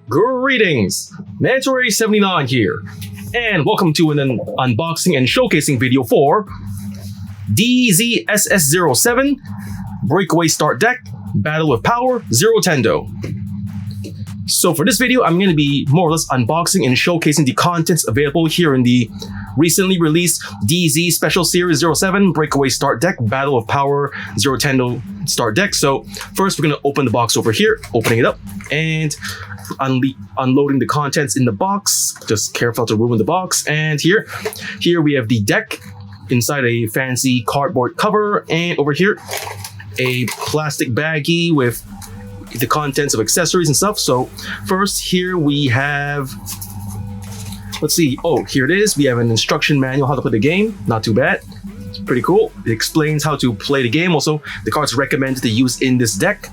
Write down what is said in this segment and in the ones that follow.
Greetings, Mandatory79 here, and welcome to an unboxing and showcasing video for DZ-SS07 Breakaway Start Deck Battle with Power Zero Tendou. So for this video, I'm going to be more or less unboxing and showcasing the contents available here in the recently released DZ Special Series 07 Breakaway Start Deck Battle of Power Zero Tendou Start Deck. So first, we're going to open the box over here, opening it up, and unloading the contents in the box. Just careful to ruin the box. And here we have the deck inside a fancy cardboard cover, and over here a plastic baggie with the contents of accessories and stuff. So first, here we have, let's see, oh, here it is. We have an instruction manual how to play the game. Not too bad. It's pretty cool. It explains how to play the game. Also, the cards recommended to use in this deck.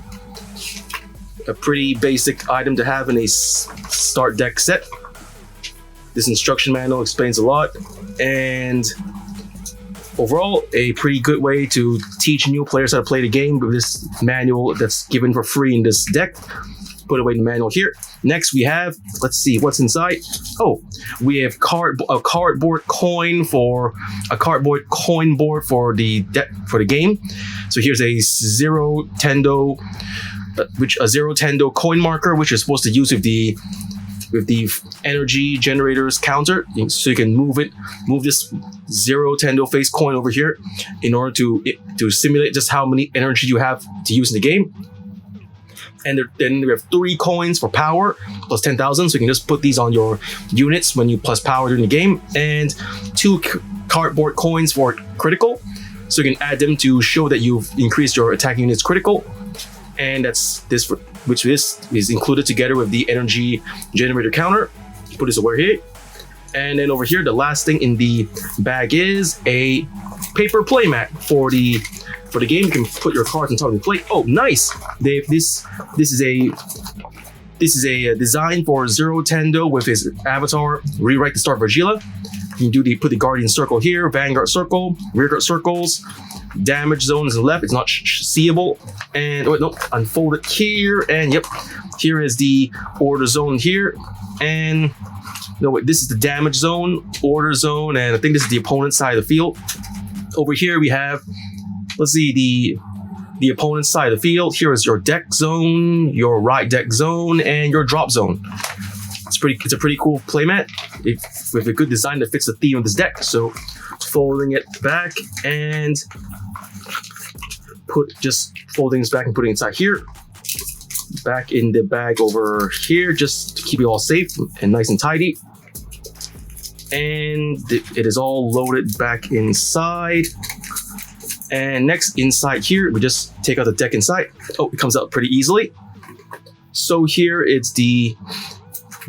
A pretty basic item to have in a start deck set. This instruction manual explains a lot, and overall, a pretty good way to teach new players how to play the game with this manual that's given for free in this deck. Put away the manual here. Next, we have, let's see what's inside. Oh, we have a cardboard coin board for the deck for the game. So here's a Zero Tendou coin marker, which is supposed to use with the energy generators counter, so you can move this Zero Tendou face coin over here in order to simulate just how many energy you have to use in the game. And then we have 3 coins for power plus 10,000, so you can just put these on your units when you plus power during the game, and 2 cardboard coins for critical, so you can add them to show that you've increased your attacking units critical. And that's this, which is included together with the energy generator counter. Put this over here. And then over here, the last thing in the bag is a paper playmat for the game. You can put your cards on top of the plate. Oh, nice! This is a design for Zero Tendou with his avatar. Rewrite the Star Vegeta. You can put the Guardian Circle here, Vanguard Circle, Rearguard Circles. Damage zone is left, it's not seeable. And wait, no, unfold it here, and yep, here is the order zone here. And no, wait, this is the damage zone, order zone, and I think this is the opponent's side of the field. Over here we have, let's see, the opponent's side of the field. Here is your deck zone, your right deck zone, and your drop zone. It's a pretty cool playmat with a good design that fits the theme of this deck. So folding it back and folding this back and putting it inside here, back in the bag over here, just to keep it all safe and nice and tidy. And it is all loaded back inside. And next, inside here, we just take out the deck inside. Oh, it comes out pretty easily. So here it's the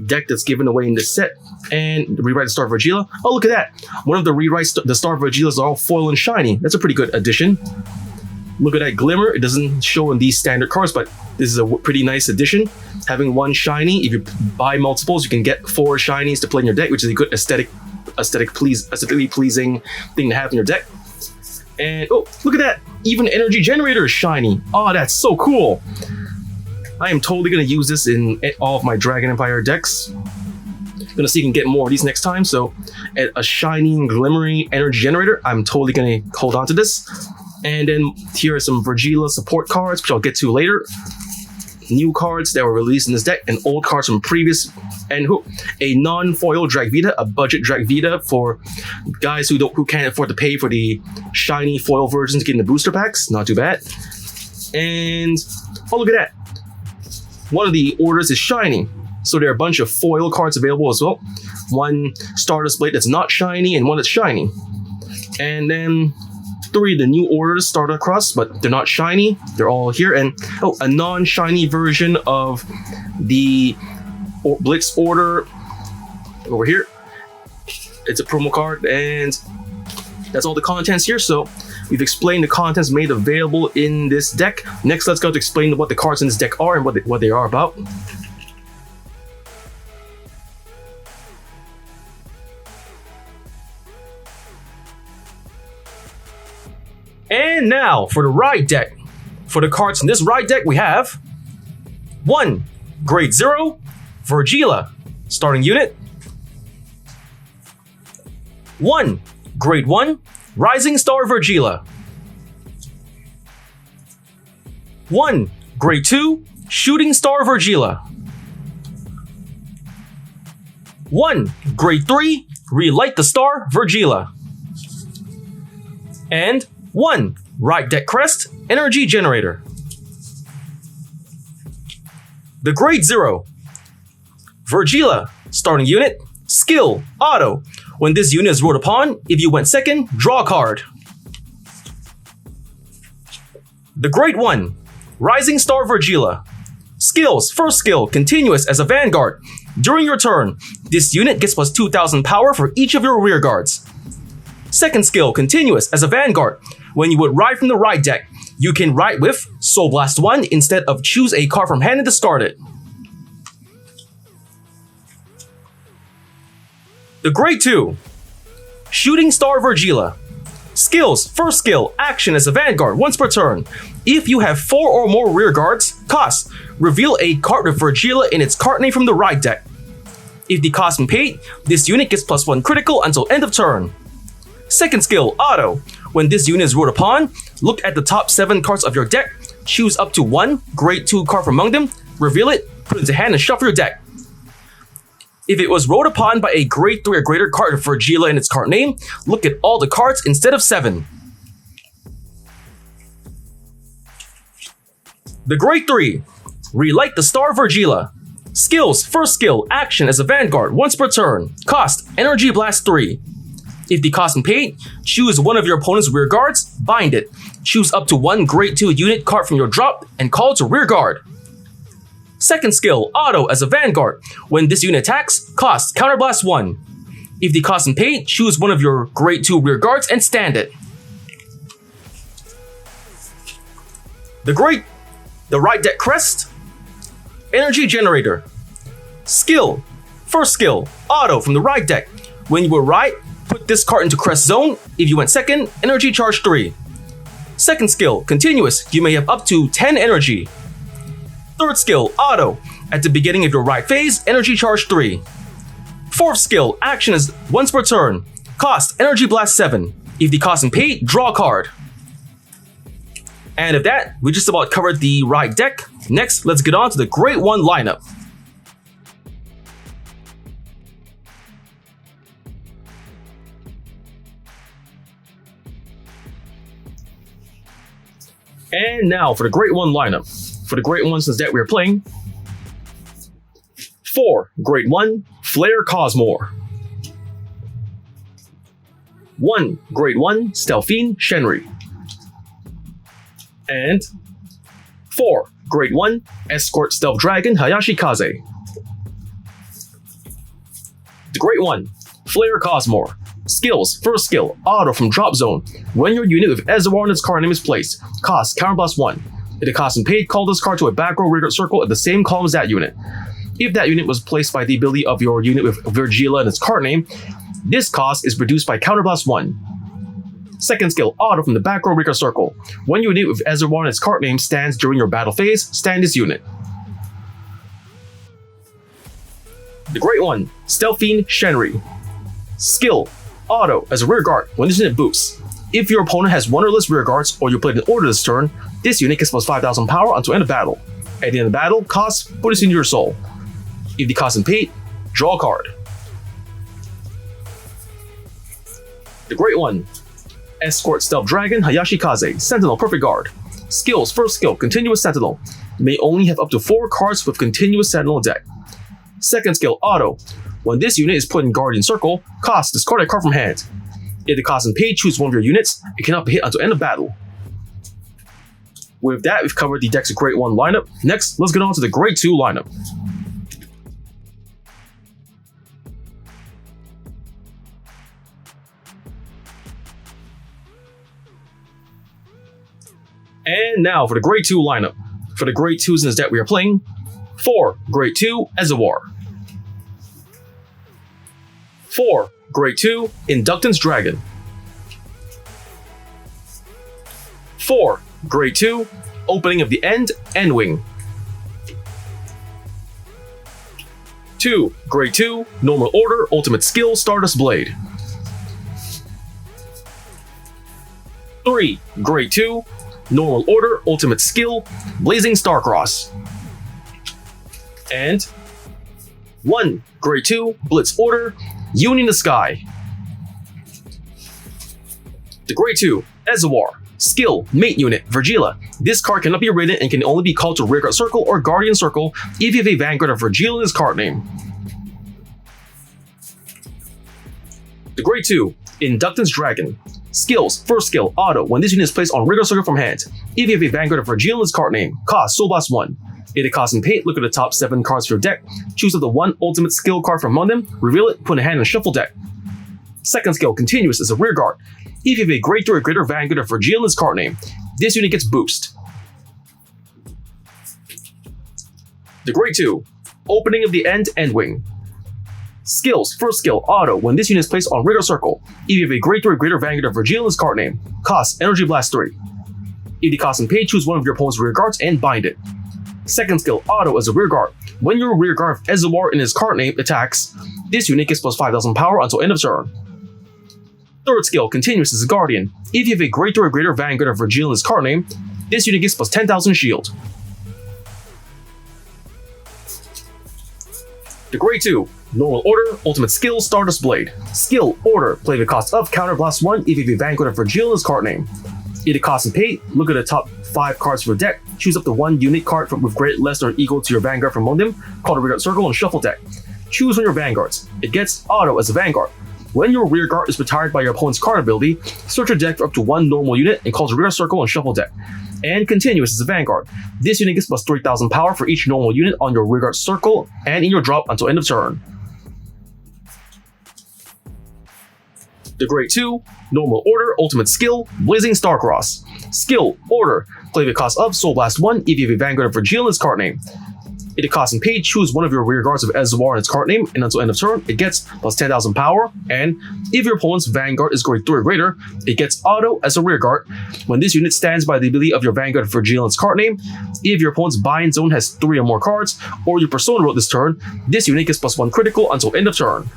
deck that's given away in this set, and rewrite the Star Vegeta. Oh, look at that! One of the rewrites, the Star Vegetas are all foil and shiny. That's a pretty good addition. Look at that glimmer. It doesn't show in these standard cards, but this is a pretty nice addition. Having 1 shiny, if you buy multiples, you can get 4 shinies to play in your deck, which is a good aesthetically pleasing thing to have in your deck. And oh, look at that! Even energy generator is shiny. Oh, that's so cool! I am totally going to use this in all of my Dragon Empire decks. I'm going to see if I can get more of these next time. So, a shiny, glimmering energy generator, I'm totally going to hold on to this. And then here are some Vegeta support cards, which I'll get to later. New cards that were released in this deck, and old cards from previous. And a non-foil Drag Vita, a budget Drag Vita for guys who can't afford to pay for the shiny foil versions to get in the booster packs. Not too bad. And oh, look at that! One of the orders is shiny, so there are a bunch of foil cards available as well. 1 Stardust Blade that's not shiny, and 1 that's shiny. And then 3 of the new orders start across, but they're not shiny. They're all here. And oh, a non-shiny version of the Blitz order over here. It's a promo card, and that's all the contents here. So we've explained the contents made available in this deck. Next, let's go to explain what the cards in this deck are and what they are about. And now for the ride deck. For the cards in this ride deck, we have 1. Grade 0, Virgila. Starting unit. 1. Grade 1, Rising Star Virgila. 1. Grade 2, Shooting Star Virgila. 1. Grade 3, Relight the Star Virgila. And 1. Right Deck Crest Energy Generator. The Grade 0. Virgila. Starting unit. Skill. Auto. When this unit is ruled upon, if you went second, draw a card. The Grade 1. Rising Star Virgila. Skills. First skill, continuous as a Vanguard. During your turn, this unit gets plus 2000 power for each of your rear guards. Second skill, continuous as a Vanguard. When you would ride from the right deck, you can ride with Soul Blast 1 instead of choose a card from hand and discard it. The Grade 2. Shooting Star Virgila. Skills. First skill, action as a Vanguard once per turn. If you have 4 or more rear guards, cost. Reveal a card with Virgila in its card name from the right deck. If the cost is paid, this unit gets plus 1 critical until end of turn. Second skill, auto. When this unit is ruled upon, look at the top 7 cards of your deck, choose up to 1 Grade 2 card from among them, reveal it, put it into hand and shuffle your deck. If it was rolled upon by a Grade 3 or greater card with Virgila in its card name, look at all the cards instead of 7. The Grade 3. Relight the Star Virgila. Skills. First skill, action as a Vanguard once per turn. Cost, Energy Blast 3. If the cost is paid, choose one of your opponent's rear guards, bind it. Choose up to 1 Grade 2 unit card from your drop and call it to rear guard. Second skill, auto as a Vanguard. When this unit attacks, cost Counterblast 1. If the cost is paid, choose one of your Grade 2 rear guards and stand it. The right deck crest, Energy Generator. Skill, first skill, auto from the right deck. When you were right, put this card into crest zone. If you went second, energy charge 3. Second skill, continuous. You may have up to 10 energy. Third skill, auto. At the beginning of your right phase, energy charge 3. Fourth skill, action is once per turn. Cost, Energy Blast 7. If the cost is paid, draw a card. And with that, we just about covered the right deck. Next, let's get on to the Grade 1 lineup. And now for the Grade 1 lineup. For the Grade 1 since that we are playing. 4. Grade 1, Flare Cosmore. 1. Grade 1, Stealthine Shenri. And 4. Grade 1, Escort Stealth Dragon Hayashi Kaze. The Grade 1, Flare Cosmore. Skills, first skill, auto from drop zone. When your unit with Ezawar in its card name is placed, cost Counterblast 1. If the cost is paid, call this card to a back row rear guard circle at the same column as that unit. If that unit was placed by the ability of your unit with Virgila in its card name, this cost is reduced by Counterblast 1. Second skill, auto from the back row rear guard circle. When your unit with Ezawar in its card name stands during your battle phase, stand this unit. The Grade 1, Stealthine Shenri. Skill, auto as a rear guard when this unit boosts. If your opponent has 1 or less rear guards or you played an order this turn, this unit gets plus 5,000 power until end of battle. At the end of the battle, cost, put this into your soul. If the cost is paid, draw a card. The Grade 1, Escort Stealth Dragon Hayashi Kaze, Sentinel Perfect Guard. Skills, first skill, Continuous Sentinel. You may only have up to 4 cards with Continuous Sentinel deck. Second skill, auto. When this unit is put in Guardian Circle, cost, discard a card from hand. If the cost is paid, choose one of your units. It cannot be hit until end of battle. With that, we've covered the deck's Grade 1 lineup. Next, let's get on to the Grade 2 lineup. And now for the Grade 2 lineup. For the Grade 2s in this deck we are playing, 4. Grade 2, Ezawar. 4. Grade 2, Inductance Dragon. 4. Grade 2, Opening of the End, Endwing. 2, Grade 2, Normal Order, Ultimate Skill, Stardust Blade. 3, Grade 2, Normal Order, Ultimate Skill, Blazing Starcross. And 1, Grade 2, Blitz Order, Union the Sky. The Grade 2, Ezawar, Skill, Mate Unit, Vergila. This card cannot be rated and can only be called to Rearguard Circle or Guardian Circle if you have a Vanguard of Vergila in his card name. The Grade 2, Inductance Dragon. Skills, first skill, auto, when this unit is placed on Rearguard Circle from hand. If you have a Vanguard of Vergila in his card name. Cost, Soul Blast 1. If it costs in paint, look at the top 7 cards of your deck, choose up the 1 ultimate skill card from among them, reveal it, put in a hand and shuffle deck. Second skill, Continuous, is a Rearguard. If you have a Grade 3 or greater Vanguard of Vergila in his card name, this unit gets boost. The Grade 2, Opening of the Endwing. Skills, first skill, auto, when this unit is placed on Rearguard Circle. If you have a Grade 3 or greater Vanguard of Vergila in his card name, cost, Energy Blast 3. If the cost in paid, choose one of your opponent's Rearguards and bind it. Second skill, auto, as a Rearguard. When your Rearguard of Ezawar in his card name attacks, this unit gets plus 5,000 power until end of turn. Third skill, Continuous, as a Guardian. If you have a Grade 3 or greater Vanguard of Vergila in his card name, this unit gets plus 10,000 shield. The Grade 2, Normal Order, Ultimate Skill, Stardust Blade. Skill, Order, play the cost of Counter Blast 1 if you have a Vanguard of Vergila in his card name. If the cost and pay, look at the top 5 cards of your deck, choose up the 1 unique card with grade less or equal to your Vanguard from among them, call the Rearguard Circle and shuffle deck. Choose one of your Vanguards. It gets auto as a Vanguard. When your Rearguard is retired by your opponent's card ability, search your deck for up to 1 normal unit and call the Rearguard Circle and shuffle deck. And Continuous as a Vanguard. This unit gets plus 3,000 power for each normal unit on your Rearguard Circle and in your drop until end of turn. The Grade 2, Normal Order, Ultimate Skill, Blazing Starcross. Skill, Order, play the cost of Soul Blast 1 if you have a Vanguard of Vergila in its card name. If the cost and paid, choose one of your Rearguards of Ezawar in its card name, and until end of turn, it gets plus 10,000 power, and if your opponent's Vanguard is Grade 3 or greater, it gets auto as a Rearguard. When this unit stands by the ability of your Vanguard of Vergila in its card name, if your opponent's bind zone has 3 or more cards, or your Persona wrote this turn, this unit gets plus 1 critical until end of turn.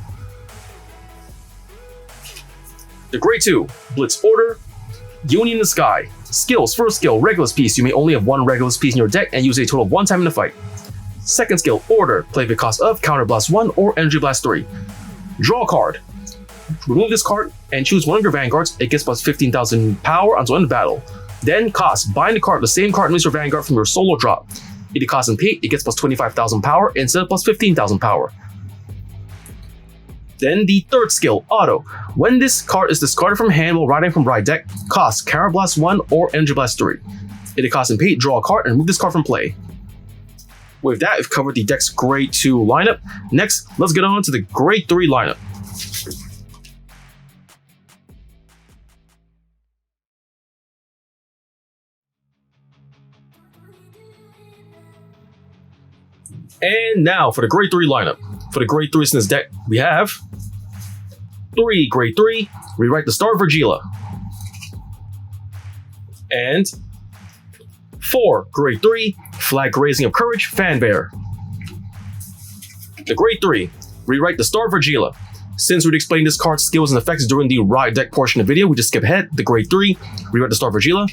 The Grade 2, Blitz Order, Union the Sky. Skills, first skill, Regulus Piece. You may only have 1 Regulus Piece in your deck and use it a total of 1 time in the fight. Second skill, Order, play the cost of Counter Blast 1 or Energy Blast 3. Draw a card. Remove this card and choose one of your Vanguards. It gets plus 15,000 power until end of battle. Then cost, bind the card, the same card as your Vanguard from your solo drop. If the cost and pay, it gets plus 25,000 power instead of plus 15,000 power. Then the third skill, Auto. When this card is discarded from hand while riding from ride deck, cost Counter Blast 1 or Energy Blast 3. If the cost and pay, draw a card and remove this card from play. With that, we've covered the deck's Grade 2 lineup. Next, let's get on to the Grade 3 lineup. And now for the Grade 3 lineup. For the Grade 3s in this deck, we have 3 Grade 3, Rewrite the Star Vergila. And 4 Grade 3, Flag Raising of Courage, Fanbear. The Grade 3, Rewrite the Star Vergila. Since we'd explained this card's skills and effects during the Ride deck portion of the video, we just skip ahead. The Grade 3, Rewrite the Star Vergila.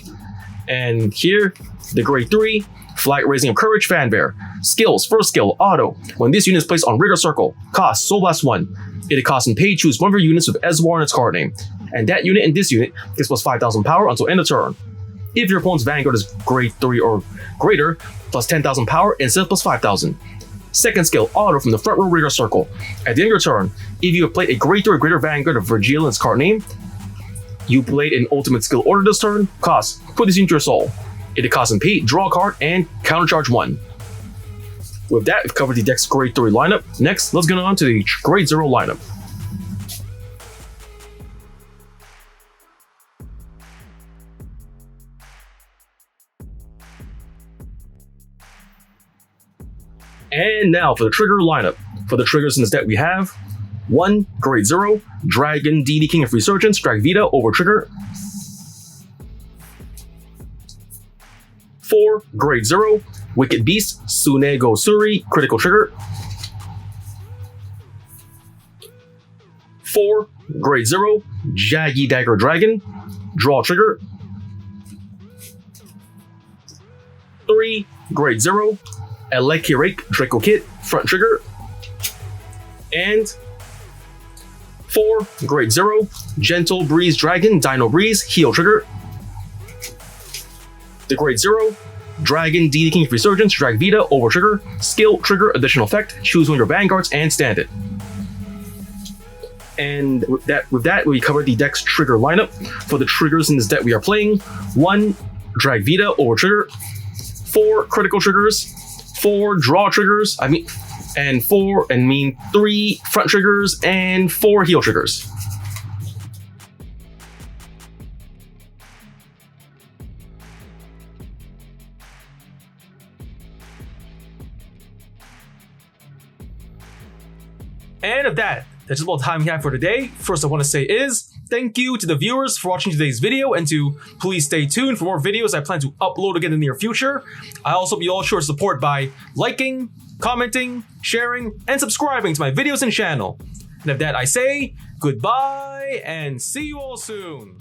And here, the Grade 3, Flag Raising of Courage, Fanbear. Skills, first skill, Auto. When this unit is placed on Rearguard Circle, cost Soul Blast 1. If it costs and pay, choose one of your units with Ezawar in its card name. And that unit and this unit gets plus 5,000 power until end of turn. If your opponent's Vanguard is Grade 3 or greater, plus 10,000 power instead of plus 5,000. Second skill, Auto from the front row Rearguard Circle. At the end of your turn, if you have played a Grade 3 or greater Vanguard of Vergila in its card name, you played an ultimate skill order this turn, cost, put this into your soul. If it costs and pay, draw a card and countercharge 1. With that, we've covered the deck's Grade 3 lineup. Next, let's get on to the Grade 0 lineup. And now for the trigger lineup. For the triggers in this deck, we have 1 Grade 0, Dragon, DD King of Resurgence, drag Vita over trigger. 4 Grade 0, Wicked Beast, Sunego Suri, critical trigger. 4, grade 0, Jaggy Dagger Dragon, draw trigger. 3, grade 0, Elekirake Draco Kit, front trigger. And 4, grade 0, Gentle Breeze Dragon, Dino Breeze, heel trigger. The grade 0, Dragon DD King Resurgence, Drag Vita, over trigger, skill, trigger, additional effect, choose one of your vanguards and stand it. And with that, we covered the deck's trigger lineup. For the triggers in this deck we are playing, 1, Drag Vita, over trigger, 4 critical triggers, 4 draw triggers, and 3 front triggers, and 4 heel triggers. And of that's about the time we have for today. First I want to say is, thank you to the viewers for watching today's video, and to please stay tuned for more videos I plan to upload again in the near future. I also hope you all show support by liking, commenting, sharing, and subscribing to my videos and channel. And of that I say, goodbye and see you all soon.